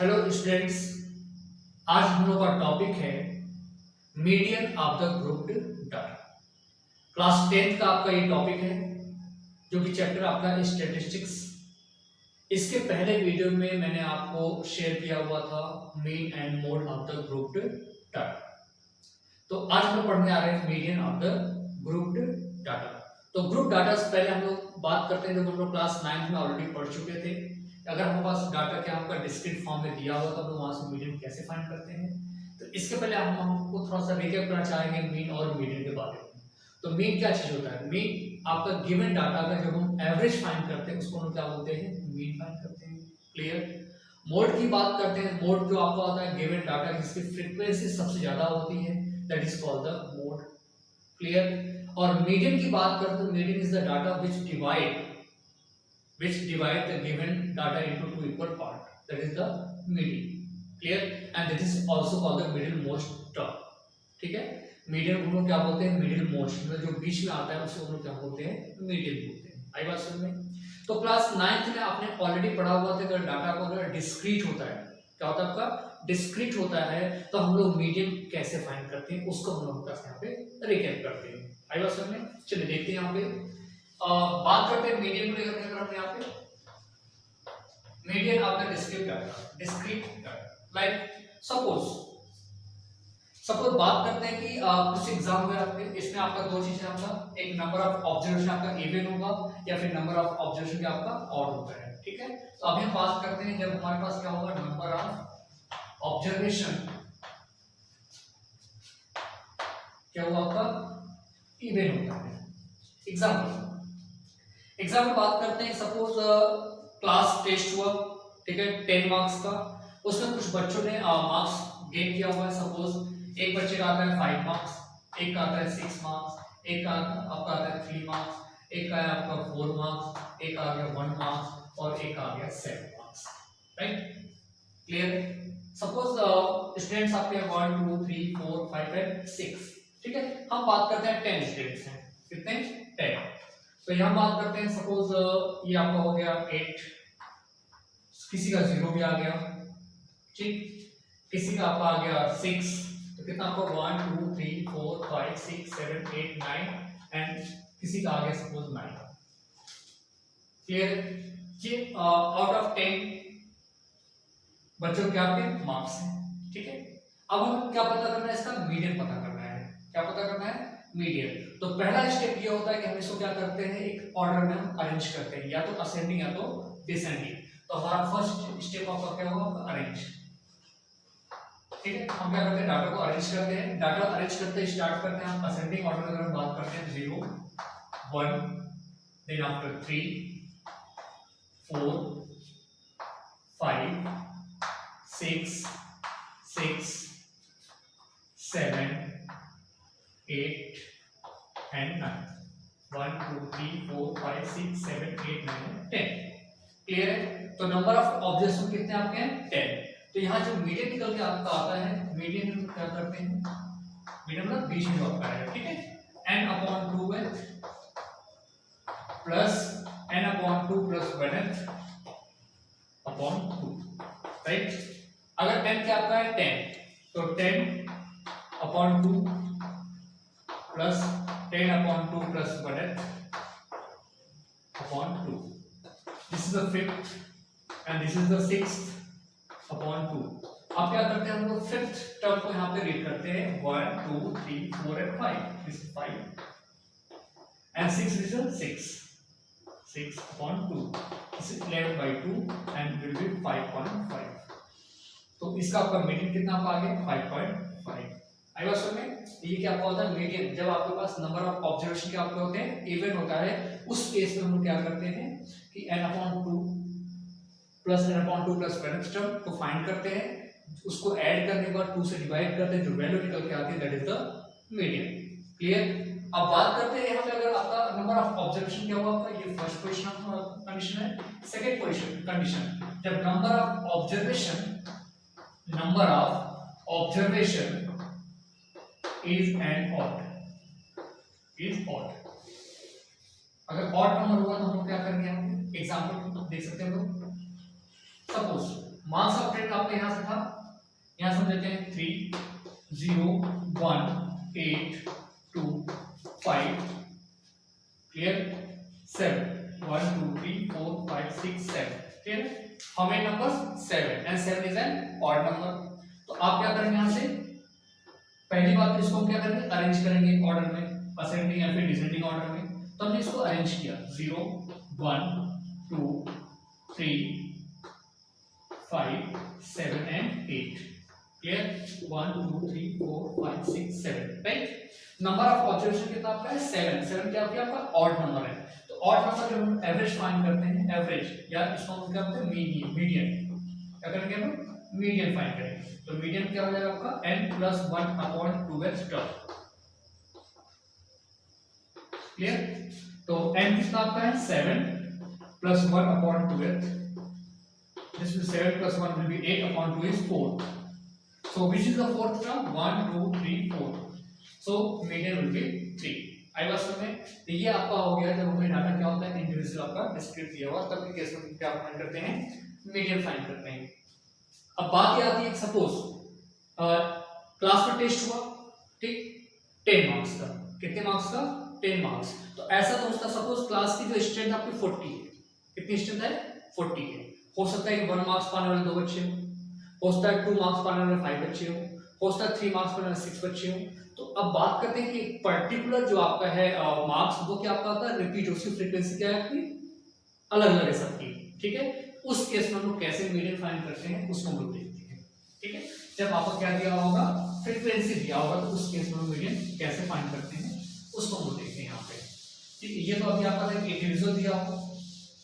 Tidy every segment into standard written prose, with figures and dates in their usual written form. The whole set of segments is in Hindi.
हेलो स्टूडेंट्स, आज हम लोग का टॉपिक है median of the grouped data. Class 10th का आपका ये टॉपिक है जो कि चैप्टर आपका स्टैटिस्टिक्स। इसके पहले वीडियो में मैंने आपको शेयर किया हुआ था mean and mode of the grouped data. तो आज हम लोग पढ़ने आ रहे हैं median of the grouped data. तो ग्रुप डाटा से पहले हम लोग बात करते हैं जो हम लोग क्लास 9th में ऑलरेडी पढ़ चुके थे। अगर हमारे पास डाटा क्या आपका डिस्क्रीट फॉर्म में दिया हुआ तो वहां से मीडियन कैसे फाइंड करते हैं। तो इसके पहले हम हमको थोड़ा सा रिकैप करना चाहेंगे मीन और मीडियन के बारे में। तो मीन क्या चीज होता है? मीन आपका गिवन डाटा का जब हम एवरेज फाइंड करते हैं उसको हम क्या बोलते हैं? मीन फाइंड करते हैं। क्लियर? मोड की बात करते हैं। मोड जो आपका होता है गिवन डाटा जिसकी फ्रीक्वेंसी सबसे ज्यादा होती है, that is called the mode. Clear? और मीडियन की बात करते हैं, median is the data which divide the given data into two equal part, that is the median. Clear? And that is also called the middle most term. ठीक है? मीडियन को लोग क्या बोलते हैं? मिडिल मोस्ट, मतलब जो बीच में आता है उसे हम लोग क्या बोलते हैं? मीडियन बोलते हैं। आई बात समझ में? तो क्लास 9th में आपने ऑलरेडी पढ़ा हुआ था कि डाटा को अगर डिस्क्रीट होता है, क्या होता है आपका? डिस्क्रीट होता है, तो हम लोग मीडियन कैसे फाइंड करते हैं उसको हम लोग यहाँ पे रिकैप करते हैं। आई बात समझ में? चलिए देखते हैं यहाँ पे बात करते हैं मीडियन को लेकर के। यहाँ पे median of the discrete data like suppose बात करते हैं कि कुछ एग्जाम हुए आपके, इसमें आपका दो चीज है, आपका एक नंबर ऑफ ऑब्जर्वेशन आपका इवन होगा या फिर नंबर ऑफ ऑब्जर्वेशन का आपका ऑड होता है। ठीक है? तो अभी हम बात करते हैं जब हमारे पास क्या होगा, नंबर ऑफ ऑब्जर्वेशन क्या हुआ आपका इवन होता है। एग्जाम्पल बात करते हैं, सपोज क्लास टेस्ट हुआ, ठीक है, 10 मार्क्स का। उसमें कुछ बच्चों ने मार्क्स गेन किया हुआ है। सपोज एक बच्चे का आता है 5 मार्क्स, एक का आता है 6 मार्क्स, एक का आपका आता है 3 मार्क्स, एक का है आपका 4 मार्क्स, एक आ गया 1 मार्क्स और एक आ गया 7 marks. Right? Clear? Suppose students आपके 1 2 3 4 5 एंड 6। ठीक है? हम बात करते हैं 10 स्टूडेंट्स हैं। कितने? 10। तो यहां बात करते हैं, सपोज ये आपका हो गया 8, किसी का 0 भी आ गया, ठीक, किसी का आपका आ गया 6, तो कितना आपको 1 2 3 4 5 6 7 8 9 एंड किसी का आ गया सपोज 9। क्लियर? ये आउट ऑफ 10 बच्चों के आपके मार्क्स हैं। ठीक है? अब हम क्या पता करना है? इसका मीडियन पता करना है। क्या पता करना है? मीडियन। तो पहला स्टेप ये होता है कि हम इसको क्या करते हैं, एक ऑर्डर में हम अरेंज करते हैं, या तो असेंडिंग या तो डिसेंडिंग। तो हमारा फर्स्ट स्टेप आपका क्या होगा? अरेंज। ठीक है? हम क्या करते हैं? डाटा को अरेंज करते हैं। डाटा अरेंज करते स्टार्ट करते हैं हम असेंडिंग ऑर्डर में। अगर हम बात करते हैं 0 1, देन आफ्टर 3 4 5 6 6 7 8 and 9, 1 2 3 4 5 6 7 8 9 10। क्लियर है? तो नंबर ऑफ ऑब्जर्वेशन कितने आपके हैं? 10। तो यहाँ जो मीडियन निकल के आपका आता है, मीडियन हम क्या करते हैं? मीडियन मतलब बीच में आपका है। ठीक है? n upon 2n plus n upon 2 plus 1n upon 2। Right? अगर n क्या आपका है 10, तो 10 upon 2 plus 10 upon 2 plus 1 upon 2. This is the 5th and this is the 6th upon 2. अब क्या करते हैं हम लोग? 5th टर्म को यहाँ पे रीड करते हैं 1 2 3 4 and 5. This is 5 and 6 is 6 upon 2. This is 11 by 2 and will be 5.5. तो इसका आपका मीडियन कितना आ गया? 5.5। आई बात समझ में? ये क्या होता है? मीडियन। जब आपके पास नंबर ऑफ ऑब्जर्वेशन क्या आपके होते हैं? इवन होता है, उस केस में हम क्या करते हैं कि n upon 2 plus n upon 2 plus 1 term को फाइंड करते हैं, उसको ऐड करने के बाद 2 से डिवाइड करते हैं, जो वैल्यू निकल के आती है that is the median. Clear? अब बात करते हैं यहाँ पे अगर आपका नंबर ऑफ ऑब्जर्वेशन क्या हुआ आपका, ये फर्स्ट पोजीशन कंडीशन है। सेकंड पोजीशन कंडीशन, जब number of observation is an odd, is odd। अगर odd नंबर होगा तो हम लोग क्या करेंगे? एग्जाम्पल देख सकते हैं हम लोग। सपोज मार्क्स ऑफ 10 आपका आपका यहाँ से था, यहाँ से हम लेते हैं 3 0 1 8 2 5 clear 7 1 2 3 4 5 6 7 clear. How many numbers 7 and 7 is an odd number. तो आप क्या करेंगे यहाँ से पहली बात तो इसको हम क्या करेंगे अरेंज करेंगे ऑर्डर में, असेंडिंग या फिर डिसेंडिंग ऑर्डर में। तो हमने इसको अरेंज किया 0 1 2 3 5 7 and 8 clear 1 2 3 4 5 6 7 right. Number of observation कितना आपका है 7 7 क्या होगा आपका ऑड नंबर है। तो ऑड नंबर जब हम एवरेज फाइंड करते हैं एवरेज या इसको हम क्या बोलते हैं मीडियन क्या करेंगे हम मीडियन फाइंड करेंगे। तो मीडियन क्या हो जाएगा आपका n plus 1 upon 2x term clear. तो n कितना आपका है 7 plus 1 upon 2x, this is 7 plus 1 will be 8 upon 2 is 4, so which is the fourth term 1 2 3 4, so median will be 3। आई बात समझ में। तो ये आपका हो गया जब हमें डाटा क्या होता है इंडिविजुअल आपका डिस्क्रीट दिया हुआ तब के केस में क्या फाइंड करते हैं मीडियन फाइंड करते हैं। अब बात ये आती है सपोज क्लास में टेस्ट हुआ ठीक 10 मार्क्स का, कितने मार्क्स का 10 मार्क्स। तो ऐसा तो उसका सपोज क्लास की जो स्ट्रेंथ आपकी 40 है, कितनी स्ट्रेंथ है 40 है। हो सकता है 1 मार्क्स पाने वाले 2 बच्चे हो सकता है 2 मार्क्स पाने वाले 5 बच्चे हो सकता है 3 मार्क्स पाने वाले 6 बच्चे हो। तो अब बात करते हैं कि पर्टिकुलर जो आपका है मार्क्स वो क्या आपका होता है रिपीट, उसकी फ्रीक्वेंसी क्या है आपकी अलग अलग है सबकी ठीक है। उस केस में हम लोग कैसे मीडियन फाइंड करते हैं उसको हम लोग देखते हैं ठीक है। जब आपको क्या दिया होगा फ्रीक्वेंसी दिया होगा तो उस केस में मीडियन कैसे फाइंड करते हैं उसको हम लोग देखते हैं यहाँ पे ठीक है। ये तो अभी आपका इंडिविजुअल दिया होगा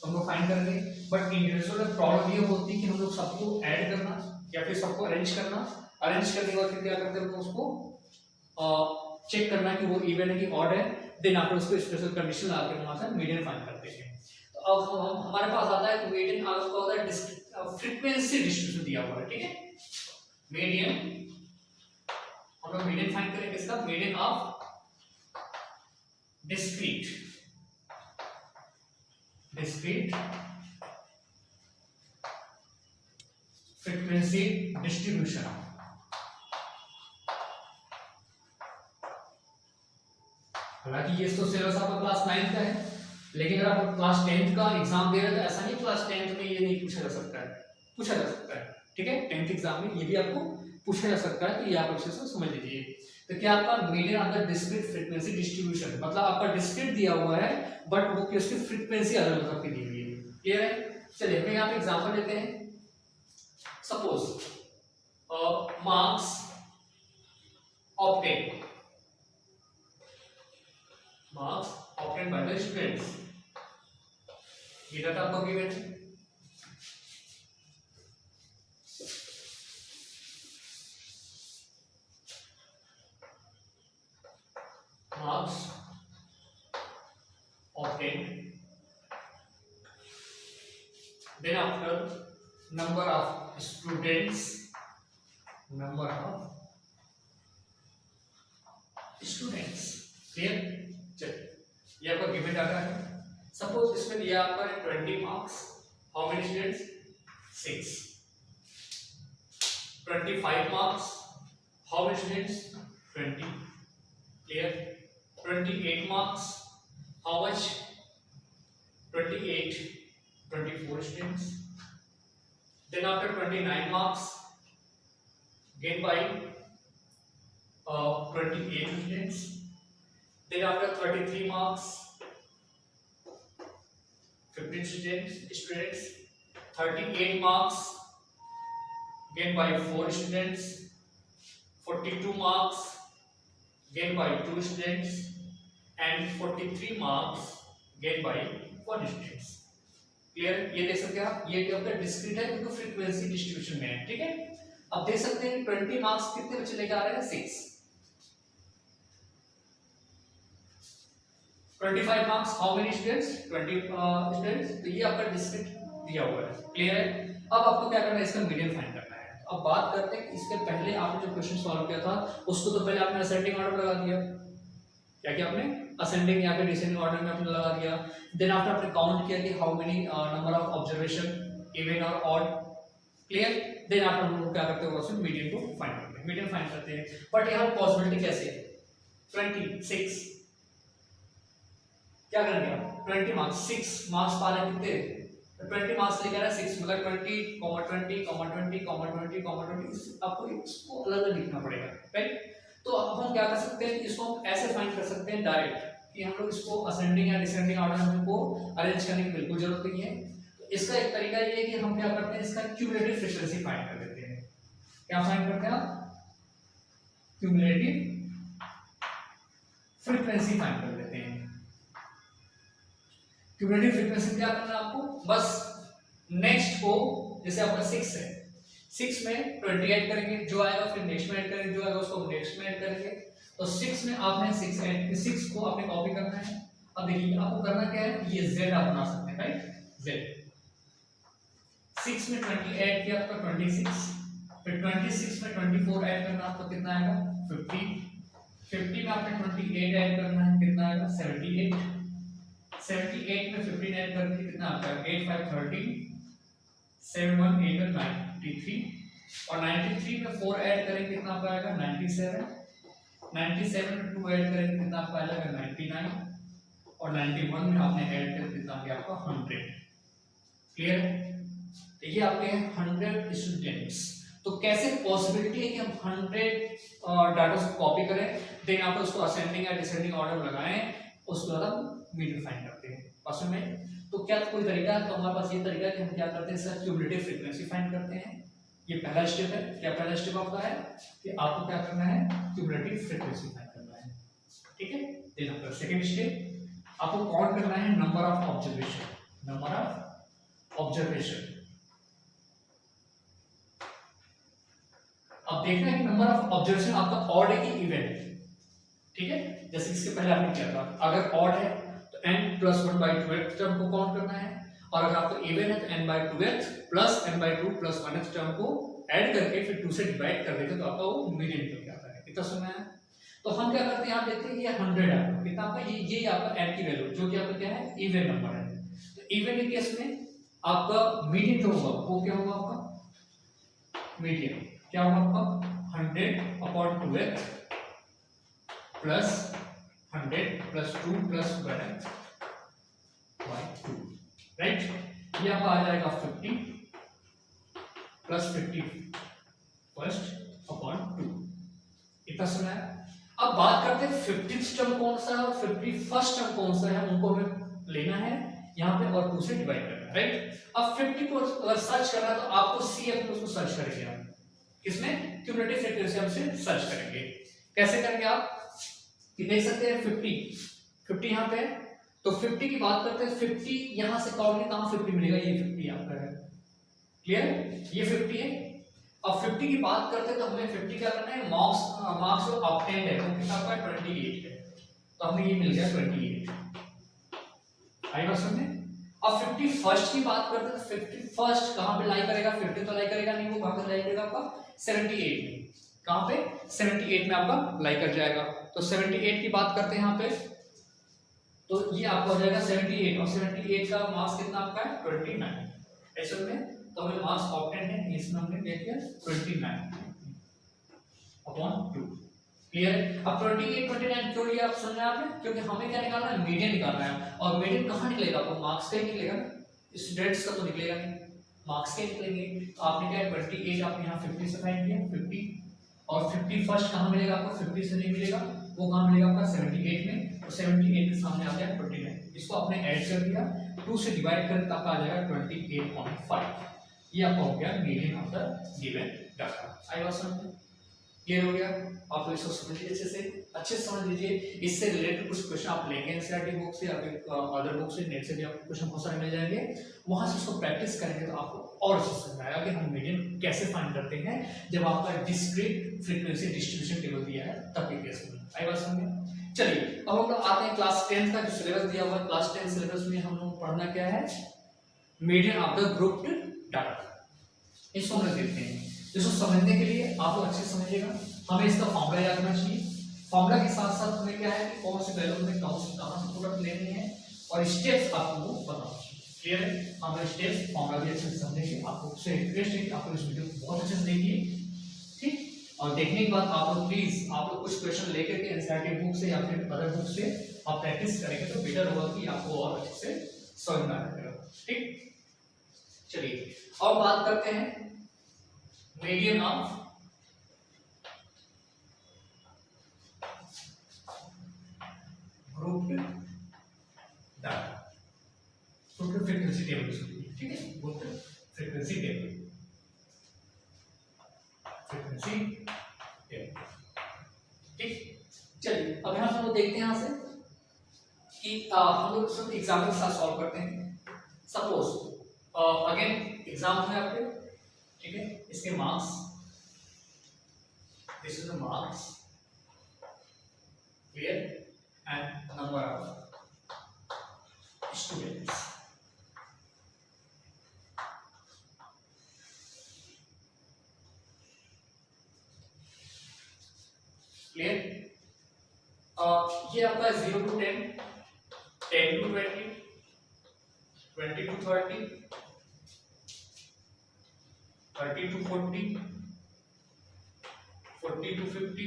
तो हम लोग फाइंड करेंगे, बट इंडिविजुअल में प्रॉब्लम ये होती है कि हम लोग सबको ऐड करना या फिर सबको अरेंज करना, अरेंज करने के बाद फिर क्या करते हैं उसको चेक करना कि वो इवन है कि ऑड है, देन आफ्टर उसको स्पेशल कंडीशन लगा के वहां से मीडियन फाइंड करते हैं। तो अब हमारे पास आता है कि मीडियन आपका होता है फ्रीक्वेंसी डिस्ट्रीब्यूशन दिया हुआ है ठीक है। मीडियन हम लोग मीडियन फाइंड करेंगे इसका median of discrete frequency distribution. हालांकि ये तो सिलेबस आपका क्लास 9 का है, लेकिन अगर आप क्लास 10th का एग्जाम दे रहे हैं तो ऐसा नहीं क्लास 10th में ये नहीं पूछा जा सकता है, पूछा जा सकता है ठीक है। 10th एग्जाम में ये भी आपको पूछा जा सकता है, तो ये आप अच्छे से समझ लीजिए। तो क्या आपका median under discrete frequency distribution मतलब आपका डिस्क्रीट दिया हुआ है बट वो उसकी फ्रीक्वेंसी अलग अलग की दी हुई है, क्लियर है। चलिए हम यहाँ पे एग्जाम्पल लेते हैं। Suppose marks obtain by the students, ये डाटा आपको गिवन है। Marks obtained, then after number of students, clear। चलिए ये आपका गिवन डाटा है। सपोज इसमें दिया आपका है 20 marks, how many students 6। 25 marks, how many students 20, clear. 28 marks, how much 28, 24 students। then after 29 marks gained by 28 students। then after 33 marks 15 students। 38 marks gained by 4 students। 42 marks gained by 2 students and 43 marks gained by 1 students। Clear. ये देख सकते हैं आप, ये क्या होता है डिस्क्रीट है क्योंकि फ्रीक्वेंसी डिस्ट्रीब्यूशन में है ठीक है। अब देख सकते हैं 20 मार्क्स कितने बच्चे लेके आ रहे हैं 6। 25 marks how many students 20 students. तो ये आपका डिस्क्रीट दिया हुआ है, क्लियर है। अब आपको क्या करना है इसका मीडियन फाइंड करना है। अब बात करते हैं इसके पहले आपने जो क्वेश्चन सॉल्व किया था उसको तो पहले आपने असेंडिंग ऑर्डर लगा दिया, क्या किया आपने असेंडिंग या फिर डिसेंडिंग ऑर्डर में आपने लगा दिया। देन आफ्टर आपने काउंट किया कि how many number of observation even और ऑड, क्लियर। देन आप हम लोग क्या करते हैं, उसमें मीडियन को फाइंड करते हैं, मीडियन फाइंड करते हैं। बट यहाँ पॉसिबिलिटी कैसे है, 26 क्या करेंगे आप, 20 मार्क्स, 6 मार्क्स पा रहे कितने, 20 मार्क्स लेकर आए 6 मतलब 20, 20, 20, 20, 20, आपको इसको अलग अलग लिखना पड़ेगा, राइट। तो अब हम क्या कर सकते हैं, इसको हम ऐसे फाइंड कर सकते हैं डायरेक्ट कि हम लोग इसको असेंडिंग या डिसेंडिंग ऑर्डर में हमको अरेंज करने की बिल्कुल जरूरत नहीं है। तो इसका एक तरीका ये है कि हम क्या करते हैं, इसका क्यूमुलेटिव फ्रीक्वेंसी फाइंड कर लेते हैं। क्या फाइंड करते हैं आप, क्यूमुलेटिव फ्रीक्वेंसी फाइंड कर लेते हैं। क्यूमुलेटिव फ्रीक्वेंसी क्या करना है आपको, बस नेक्स्ट को, जैसे आपका 6 है, 6 में 20 ऐड करेंगे, जो आएगा फिर नेक्स्ट में ऐड करेंगे, जो आएगा उसको नेक्स्ट में ऐड करेंगे। तो 6 में आपने 6 को आपने कॉपी करना है। अब देखिए आपको करना क्या है, ये z आप बना सकते हैं, राइट, z। 6 में 20 ऐड किया आपका 26, फिर 26 में 24 ऐड करना आपको कितना आएगा 50, 50 में आपने 28 ऐड करना है, कितना आएगा 78, 78 में 15 ऐड करके कितना आता है 8 5 13, 7 1 8 93, और 93 में 4 ऐड करेंगे कितना आपका आएगा 97, 97 में 2 ऐड करेंगे कितना आपका आएगा 99, और 91 में आपने ऐड कर कितना आ गया आपका 100। क्लियर है, तो ये आपके 100 स्टूडेंट्स। तो कैसे पॉसिबिलिटी है कि हम 100 डाटा को कॉपी करें, देन आप उसको असेंडिंग या डिसेंडिंग ऑर्डर लगाएं, उसके बाद हम मीडियन फाइंड करते हैं पास में। तो क्या कोई तरीका है, तो हमारे पास ये तरीका है कि हम क्या करते हैं, सर क्यूमुलेटिव फ्रीक्वेंसी फाइंड करते हैं। ये पहला स्टेप है। क्या पहला स्टेप आपका है कि आपको क्या करना है, क्यूमुलेटिव फ्रीक्वेंसी फाइंड करना है, ठीक है। देन आपका सेकंड स्टेप, आपको काउंट करना है number of observation, number of observation. अब देखना है कि नंबर ऑफ ऑब्जर्वेशन आपका ऑड है कि इवन है, ठीक है। जैसे इसके पहले आपने किया था, अगर ऑड है तो n + 1/12 टर्म को काउंट करना है, और अगर आपको इवन है तो n/2th + n/2 + 1th टर्म को ऐड करके फिर 2 से डिवाइड कर देते तो आपका वो मीडियन निकल के आता है। कितना समय है, तो हम क्या करते हैं, यहाँ देखते हैं ये 100 है, कितना आपका ये आपका n की वैल्यू जो कि आपका क्या है, इवन नंबर है। तो इवन के केस में आपका मीडियन जो होगा वो क्या होगा, आपका मीडियन क्या होगा आपका 100/2th + 100 + 2 + 1th / 2, राइट। ये आपका आ जाएगा 50 + 50/2। इतना सुना है। अब बात करते हैं 50th टर्म कौन सा है और 51st टर्म कौन सा है, उनको हमें लेना है यहाँ पे और 2 से डिवाइड करना है, राइट। अब 50 को अगर सर्च करना है तो आपको CF में उसको सर्च करेंगे हम, किसमें, क्यूमुलेटिव फ्रीक्वेंसी हमसे सर्च करेंगे। कैसे करेंगे आप, कि देख सकते हैं 50 यहाँ पे है, तो 50 की बात करते हैं, 50 यहाँ से काउंट कहाँ 50 मिलेगा, ये 50 आपका है, क्लियर, ये 50 है। अब 50 की बात करते हैं तो हमें 50 क्या करना है, मार्क्स जो ऑब्टेन्ड है वो कितना आपका 28 है, तो हमें ये मिल गया 28, आई बात समझ में। अब 51st की बात करते हैं तो 51st कहाँ पे लाई करेगा, 50 तो लाई करेगा नहीं, वो कहाँ पे लाई करेगा आपका 78 में, कहाँ पे 78 में आपका लाई कर जाएगा। तो 78 की बात करते हैं यहाँ पे, तो ये आपका हो जाएगा 78, और 78 का मार्क्स कितना आपका है 29 ऐसे में, तो हमें मार्क्स ऑब्टेन्ड है, इसमें हमने ले लिया 29/2, क्लियर है। अब 28 29 क्यों लिया आप समझना आपने, क्योंकि हमें क्या निकालना है, मीडियन निकालना है, और मीडियन कहाँ निकलेगा, आपको मार्क्स का ही निकलेगा ना, स्टूडेंट्स का तो निकलेगा नहीं, मार्क्स के निकलेंगे। तो आपने क्या 28 आपने यहाँ 50 से फाइंड किया 50, और 51st कहाँ मिलेगा आपको, 50 से नहीं मिलेगा, वो कहाँ मिलेगा आपका 78 में, तो 78 के सामने आ गया 29, इसको आपने ऐड कर दिया, 2 से डिवाइड करके आपका आ जाएगा 28.5। ये आपका हो गया median of the given data. आई बात समझ में, क्लियर हो गया। आप इसको समझ लीजिए, अच्छे से समझ लीजिए। इससे रिलेटेड कुछ क्वेश्चन आप लेंगे एनसीईआरटी बुक से या फिर अदर बुक से, नेट से भी आपको क्वेश्चन बहुत सारे मिल जाएंगे, वहां से उसको प्रैक्टिस करेंगे तो आपको और अच्छे से समझ आएगा कि हम मीडियन कैसे फाइंड करते हैं जब आपका डिस्क्रीट फ्रीक्वेंसी डिस्ट्रीब्यूशन टेबल दिया है तब के केस में। आई बात समझ में। चलिए अब हम लोग आते हैं क्लास 10 का जो सिलेबस दिया हुआ है। क्लास 10 सिलेबस में हम लोग पढ़ना क्या है, median of the grouped data. इसको हम लोग देखते हैं। इसको समझने के लिए आप लोग अच्छे समझिएगा, हमें इसका फॉर्मूला याद करना चाहिए। फॉर्मूला के साथ साथ हमें क्या है कि कौन से वैल्यू में कौन से कहां से प्रोडक्ट लेनी है और स्टेप्स आपको बताना चाहिए। क्लियर है? हम स्टेप्स फॉर्मूला भी अच्छे से समझेंगे। आपको से रिक्वेस्ट है कि आप लोग इस वीडियो को बहुत अच्छे से देखिए, ठीक। और देखने के बाद आप लोग प्लीज आप लोग कुछ क्वेश्चन लेकर के एनसीईआरटी बुक से या फिर अदर बुक से आप प्रैक्टिस करेंगे तो बेटर होगा कि आपको और अच्छे से समझ में आएगा, ठीक। चलिए और बात करते हैं median of group data, group frequency table, ठीक है, group frequency table, frequency table, ठीक। चलिए अब यहाँ हम लोग देखते हैं यहाँ से कि हम लोग सब एग्जाम्पल के साथ सॉल्व करते हैं। सपोज अगेन एग्जाम है आपके, ठीक है, इसके marks, this is the marks, clear, and number of students, clear. ये आपका 0 to 10, 10 to 20, 20 to 30, 30 to 40, 40 to 50,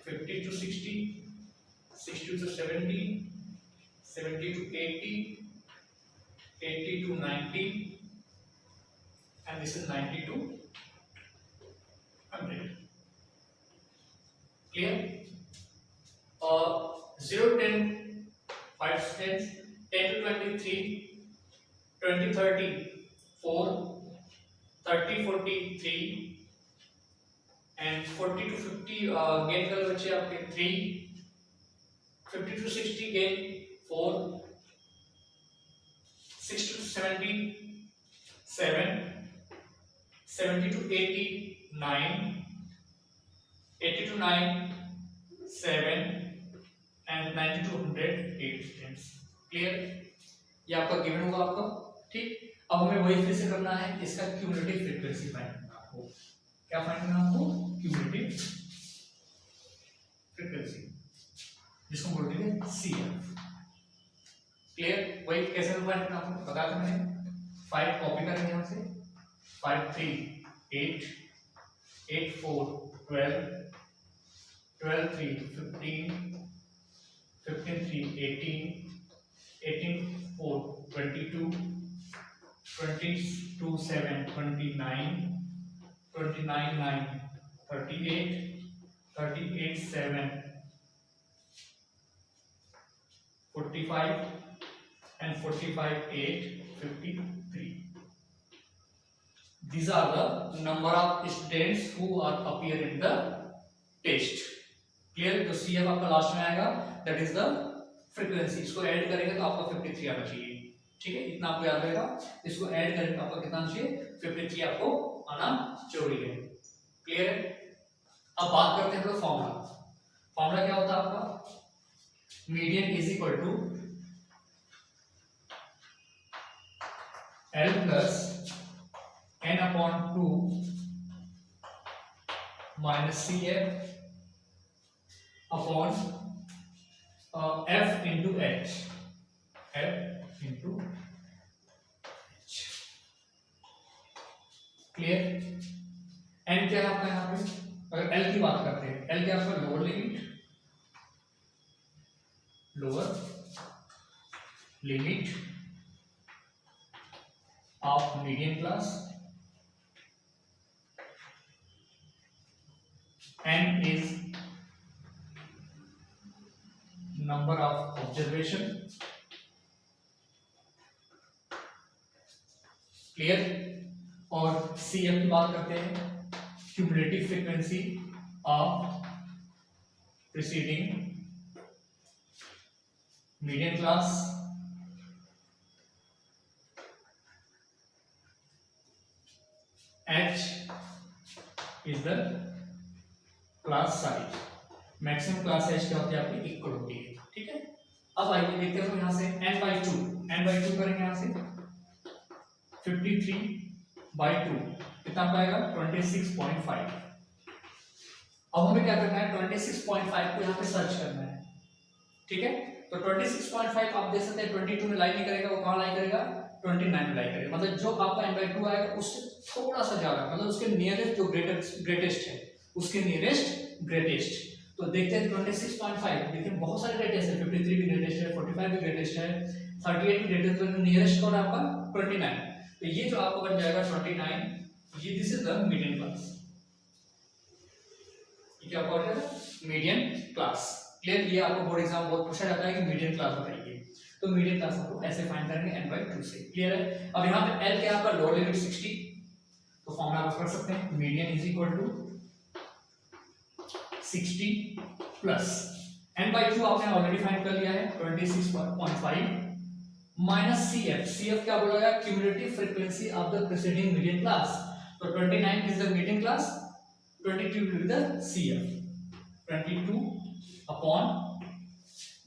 50 to 60, 60 to 70, 70 to 80, 80 to 90, and this is 90 to 100. Clear? 0 to 10, 5 students, 10 to 23, 20 30, 4, 30 40, 3, and 40 to 50 gain कर बच्चे आपके 3, 50 to 60 gain 4, 60 to 70 7, 70 to 80 9, 80 to 9 7, and 90 to 100 8 students. Clear? ये आपका गिवन होगा आपका, ठीक। अब हमें वही फिर से करना है, इसका क्यूमुलेटिव फ्रीक्वेंसी फाइंड करना है आपको। क्या फाइंड करना है आपको? क्यूमुलेटिव फ्रीक्वेंसी, जिसको बोलते हैं CF। क्लियर? वही कैसे फाइंड करना आपको बता दूं मैंने। 5 कॉपी करेंगे यहाँ से, 5 3 8, 8 4 12, 12 3 15, 15 3 18, 18 4 22, 22 7 29, 29 9 38, 38 7 45, and 45 8 53. These are the number of students who are appear in the test. Clear? तो CF आपका लास्ट में आएगा, दैट इज द फ्रीक्वेंसी। इसको ऐड करेंगे तो आपका 53 आना चाहिए, ठीक है, इतना आपको याद रहेगा। इसको ऐड करेंगे तो आपका कितना आना चाहिए? 53 आपको आना जरूरी है। क्लियर है? अब बात करते हैं फॉर्मूला। फॉर्मूला क्या होता है आपका? Median is equal to L plus n upon 2 minus CF upon F into H, F into H। Clear? n क्या है आपका यहाँ पे? अगर L की बात करते हैं, L क्या आपका? Lower limit of median class, n is number of observation। Clear? और CF की बात करते हैं, cumulative frequency of preceding median class H is the class size। Maximum class H क्या होती है आपकी? इक्वल होती है, ठीक है। अब आइए देखते हैं यहाँ से n/2 करेंगे यहाँ से 53/2 कितना पाएगा? 26.5। अब हमें क्या करना है? 26.5 को यहाँ पे सर्च करना है, ठीक है। तो 26.5 आप देख सकते हैं 22 में लाई नहीं करेगा, वो कहाँ लाई करेगा 29 में लाई करेगा, मतलब जो आपका n/2 आएगा उससे थोड़ा सा ज्यादा, मतलब उसके नियरेस्ट जो ग्रेटेस्ट है उसके नियरेस्ट ग्रेटेस्ट। तो देखते हैं 26.5, देखिए बहुत सारे ग्रेटेस्ट है, 53 भी ग्रेटेस्ट है, 45 भी ग्रेटेस्ट है, 38 भी ग्रेटेस्ट है, तो नियरेस्ट कौन है आपका 29। तो ये जो आपका बन जाएगा 29, ये this is the median class. ये क्या हो जाएगा मीडियन क्लास। क्लियर? ये आपको बोर्ड एग्जाम बहुत पूछा जाता है कि मीडियन क्लास बताइए, तो मीडियन क्लास आपको ऐसे फाइंड करेंगे n/2 से। क्लियर है? अब यहाँ पे l क्या आपका लोअर लिमिट 60, तो फॉर्मूला आप कर सकते हैं median is equal to 60 plus n/2 आपने ऑलरेडी फाइंड कर लिया है 26.5 माइनस CF क्या बोला गया cumulative frequency of the preceding median class. तो 29 is the median class, 22 will be the CF, 22 upon,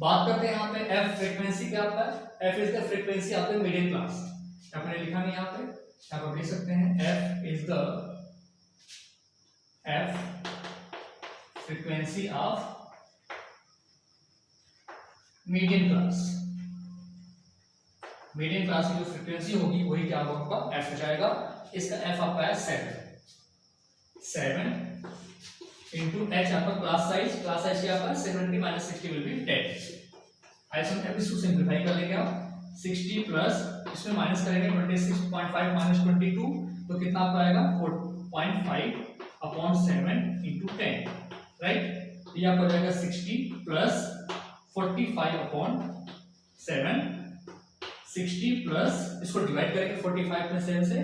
बात करते हैं यहाँ पे f फ्रीक्वेंसी क्या होता है, f is the frequency of the median class. आपने लिखा नहीं यहाँ पे, आप लिख सकते हैं f is the frequency of median class. Median class की जो फ्रीक्वेंसी होगी वही क्या होगा f हो जाएगा। इसका f आपका है 7 इंटू h आपका क्लास साइज क्या आपका 70 माइनस 60 विल बी 10। आइसम अब इसको सिंपलीफाई कर लेंगे आप, 60 प्लस इसमें माइनस करेंगे 26.5 माइनस 22, तो कितना आपका आएगा 4.5 अपॉन 7 इंटू 10, राइट। ये आपका हो जाएगा 60 प्लस 45 अपॉन 7, 60 प्लस इसको डिवाइड करेंगे 45 में 7 से,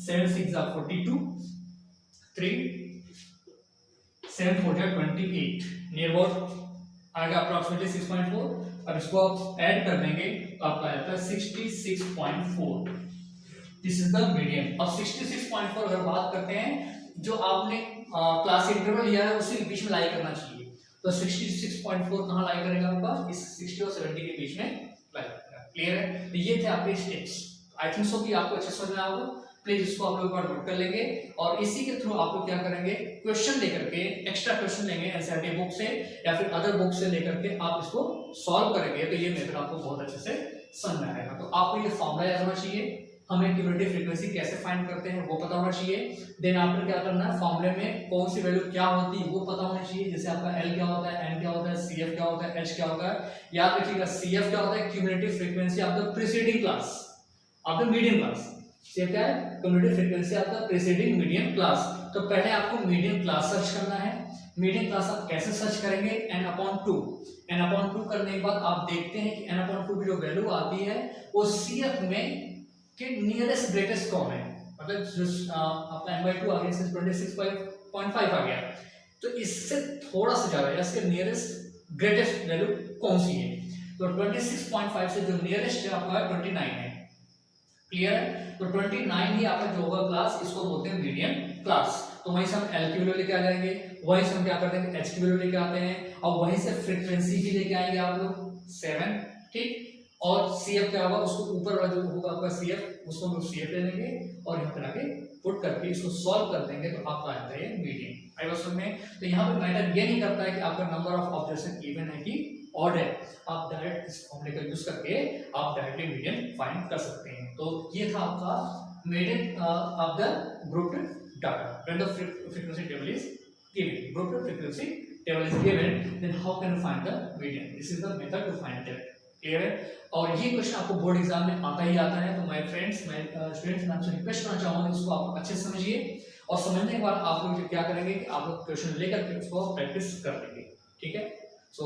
7 6 जा 42, 3 7 4 जा 28, नियर अबाउट आएगा अप्रॉक्सीमेटली 6.4। अब इसको आप ऐड कर देंगे तो आपका आता है 66.4, दिस इज द मीडियन। अब 66.4 अगर बात करते हैं जो आपने क्लास इंटरवल लिया है उसी के बीच में लाई करना चाहिए, तो 66.4 कहाँ लाई करेगा आपका इस 60 और 70 के बीच में लाई करेगा। क्लियर है? तो ये थे आपके स्टेप्स, आई थिंक सो कि आपको अच्छे समझ में आएगा। प्लीज इसको आप लोग एक बार नोट कर लेंगे और इसी के थ्रू आप लोग क्या करेंगे क्वेश्चन लेकर के, एक्स्ट्रा क्वेश्चन लेंगे एनसीईआरटी बुक से या फिर अदर बुक से लेकर के आप इसको सॉल्व करेंगे, तो ये मेथड आपको बहुत अच्छे से समझ में आएगा। तो आपको ये फॉर्मूला याद होना चाहिए, हमें क्यूमुलेटिव फ्रीक्वेंसी कैसे फाइंड करते हैं वो पता होना चाहिए। देन आपने क्या करना है, फॉर्मूले में कौन सी वैल्यू क्या होती है वो पता होना चाहिए, जैसे आपका L क्या होता है, N क्या होता है, CF क्या होता है, H क्या होता है। याद रखिएगा CF क्या होता है cumulative frequency of the preceding class of the median class. CF क्या है cumulative frequency of the preceding median class. तो पहले आपको मीडियन क्लास सर्च करना है। मीडियन क्लास आप कैसे सर्च करेंगे, n/2 करने के बाद आप देखते हैं कि n/2 की जो वैल्यू आती है वो CF में के नियरेस्ट ग्रेटेस्ट कौन है, मतलब आपका n/2 आ गया 26.5 आ गया, तो इससे थोड़ा सा ज्यादा या इसके नियरेस्ट ग्रेटेस्ट वैल्यू कौन सी है। तो 26.5 से जो नियरेस्ट है आपका 29 है। क्लियर है? तो 29 ही आपका जो होगा क्लास, इसको बोलते हैं मीडियन क्लास। तो वहीं से हम L की वैल्यू लेके आ जाएंगे, वहीं से हम क्या करते हैं H की वैल्यू लेके आते हैं और वहीं से फ्रीक्वेंसी भी लेके आएंगे आप लोग 7, ठीक। और CF क्या होगा उसको ऊपर वाला जो होगा आपका CF उसको हम CF ले लेंगे और यहाँ पर आके पुट करके इसको सॉल्व कर देंगे तो आपका आता है मीडियन। आई वाज में तो यहाँ पे मैटर ये नहीं करता है कि आपका नंबर ऑफ ऑब्जर्वेशन इवन है कि ऑड है, आप डायरेक्ट इस फॉर्मूले का यूज करके आप डायरेक्टली मीडियन फाइंड कर सकते हैं। तो ये था आपका median of the grouped data when the frequency table is given, grouped frequency table is given, then how can you find the median, this is the method to find it. Clear है? और ये क्वेश्चन आपको बोर्ड एग्जाम में आता ही आता है, तो माय फ्रेंड्स, मैं स्टूडेंट्स मैं आपसे रिक्वेस्ट करना चाहूंगा इसको आप अच्छे से समझिए और समझने के बाद आप लोग क्या करेंगे कि आप लोग क्वेश्चन लेकर के उसको प्रैक्टिस कर लेंगे। ठीक है? सो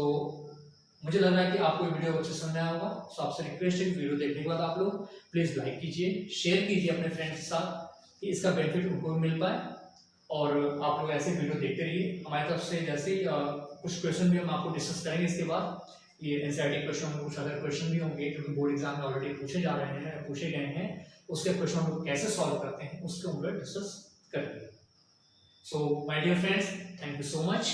मुझे लग रहा है कि आपको वीडियो अच्छे समझ में आया होगा। सो आपसे रिक्वेस्ट है कि वीडियो देखने के बाद आप लोग प्लीज लाइक कीजिए, शेयर कीजिए अपने फ्रेंड्स के साथ कि इसका बेनिफिट उनको मिल पाए और आप लोग ऐसे वीडियो देखते रहिए हमारी तरफ से। जैसे कुछ क्वेश्चन भी हम आपको डिस्कस करेंगे इसके बाद, ये एनसीईआरटी क्वेश्चन होंगे, कुछ अदर क्वेश्चन भी होंगे क्योंकि बोर्ड एग्जाम में ऑलरेडी पूछे जा रहे हैं, पूछे गए हैं, उसके क्वेश्चन को कैसे सॉल्व करते हैं उसके ऊपर डिस्कस करेंगे। So my dear friends, thank you so much.